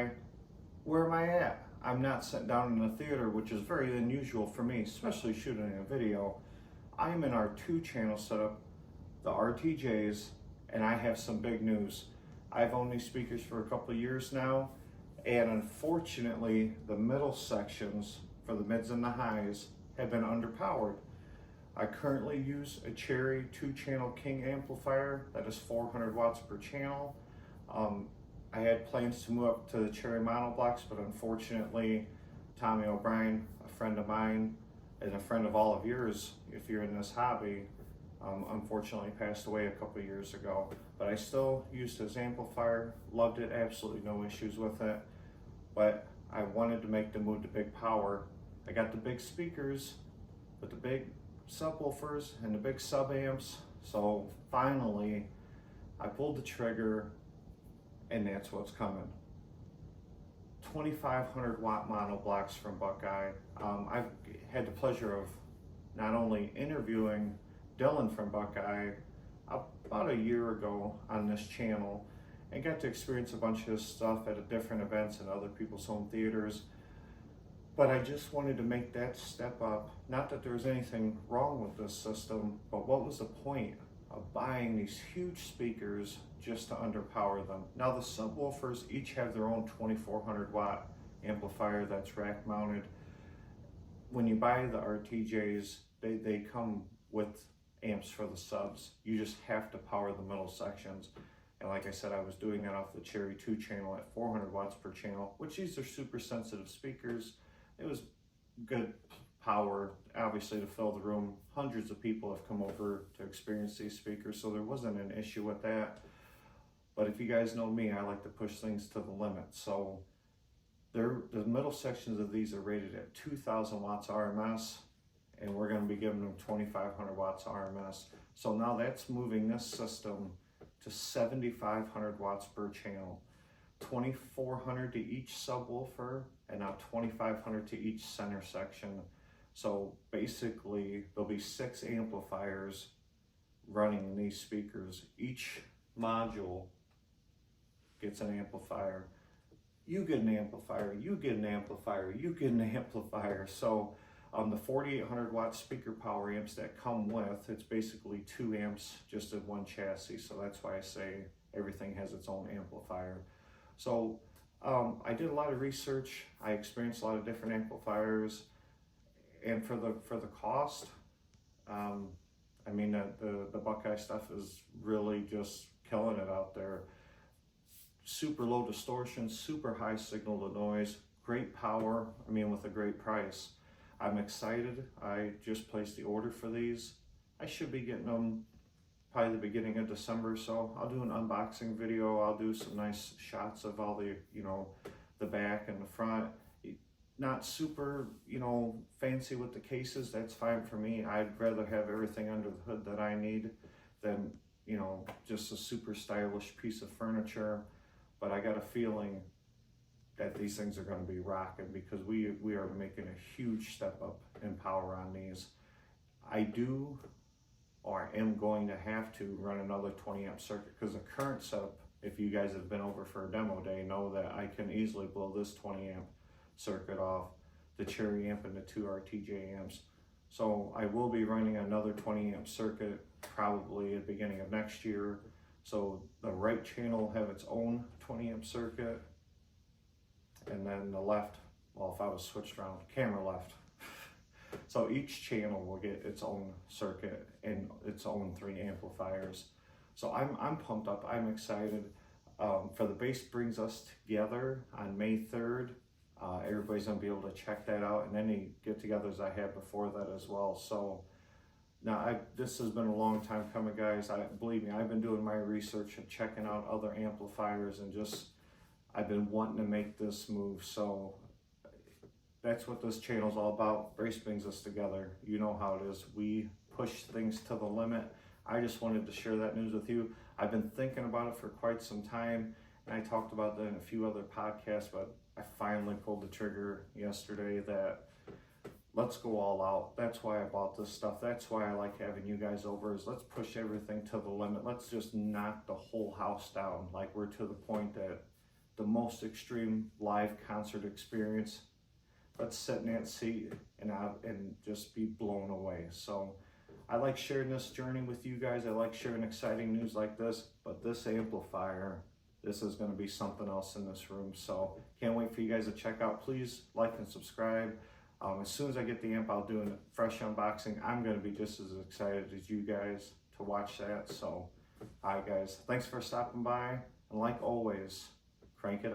Buckeye, where am I at? I'm not sitting down in a theater, which is very unusual for me, especially shooting a video. I'm in our 2-channel setup, the RTJs, and I have some big news. I've owned these speakers for a couple of years now, and unfortunately, the middle sections for the mids and the highs have been underpowered. I currently use a Cherry 2-channel King amplifier that is 400 watts per channel. I had plans to move up to the Cherry monoblocks, but unfortunately, Tommy O'Brien, a friend of mine, and a friend of all of yours, if you're in this hobby, unfortunately passed away a couple of years ago. But I still used his amplifier, loved it, absolutely no issues with it. But I wanted to make the move to big power. I got the big speakers with the big subwoofers and the big sub amps. So finally, I pulled the trigger, and that's what's coming. 2,500 watt monoblocks from Buckeye. I've had the pleasure of not only interviewing Dylan from Buckeye about a year ago on this channel, and got to experience a bunch of his stuff at different events and other people's home theaters. But I just wanted to make that step up. Not that there's anything wrong with this system, but what was the point of buying these huge speakers just to underpower them? Now the subwoofers each have their own 2,400 watt amplifier that's rack mounted. When you buy the RTJs, they come with amps for the subs. You just have to power the middle sections. And like I said, I was doing that off the Cherry 2-channel at 400 watts per channel, which these are super sensitive speakers. It was good power, obviously, to fill the room. Hundreds of people have come over to experience these speakers, so there wasn't an issue with that. But if you guys know me, I like to push things to the limit. So the middle sections of these are rated at 2,000 watts RMS, and we're going to be giving them 2,500 watts RMS. So now that's moving this system to 7,500 watts per channel, 2,400 to each subwoofer, and now 2,500 to each center section. So basically, there'll be 6 amplifiers running in these speakers. Each module gets an amplifier. You get an amplifier, you get an amplifier, you get an amplifier. So the 4,800 watt speaker power amps that come with, it's basically 2 amps just in one chassis. So that's why I say everything has its own amplifier. So I did a lot of research. I experienced a lot of different amplifiers, and for the cost, I mean the Buckeye stuff is really just killing it out there. Super low distortion, super high signal to noise, great power. I mean, with a great price. I'm excited. I just placed the order for these. I should be getting them probably the beginning of December, so I'll do an unboxing video. I'll do some nice shots of all the, the back and the front. Not super, fancy with the cases. That's fine for me. I'd rather have everything under the hood that I need than, just a super stylish piece of furniture. But I got a feeling that these things are going to be rocking, because we are making a huge step up in power on these. I do, or am going to have to run another 20 amp circuit, because the current setup, if you guys have been over for a demo day, know that I can easily blow this 20 amp circuit off, the Cherry amp and the 2 RTJ amps. So I will be running another 20 amp circuit probably at the beginning of next year. So the right channel will have its own 20 amp circuit, and then the left, well, if I was switched around, camera left. So each channel will get its own circuit and its own 3 amplifiers. So I'm pumped up, I'm excited. For the Bass Brings Us Together on May 3rd, everybody's gonna be able to check that out, and any get-togethers I had before that as well. So now this has been a long time coming, guys. Believe me, I've been doing my research and checking out other amplifiers, and I've been wanting to make this move. So that's what this channel's all about. Bass Brings Us Together. You know how it is. We push things to the limit. I just wanted to share that news with you. I've been thinking about it for quite some time, and I talked about that in a few other podcasts, but I finally pulled the trigger yesterday that let's go all out. That's why I bought this stuff. That's why I like having you guys over, is let's push everything to the limit. Let's just knock the whole house down. Like, we're to the point that the most extreme live concert experience. Let's sit in that seat and just be blown away. So I like sharing this journey with you guys. I like sharing exciting news like this, but this amplifier, this is going to be something else in this room. So can't wait for you guys to check out. Please like and subscribe. As soon as I get the amp, I'll do a fresh unboxing. I'm going to be just as excited as you guys to watch that. So, all right, guys, thanks for stopping by. And like always, crank it up.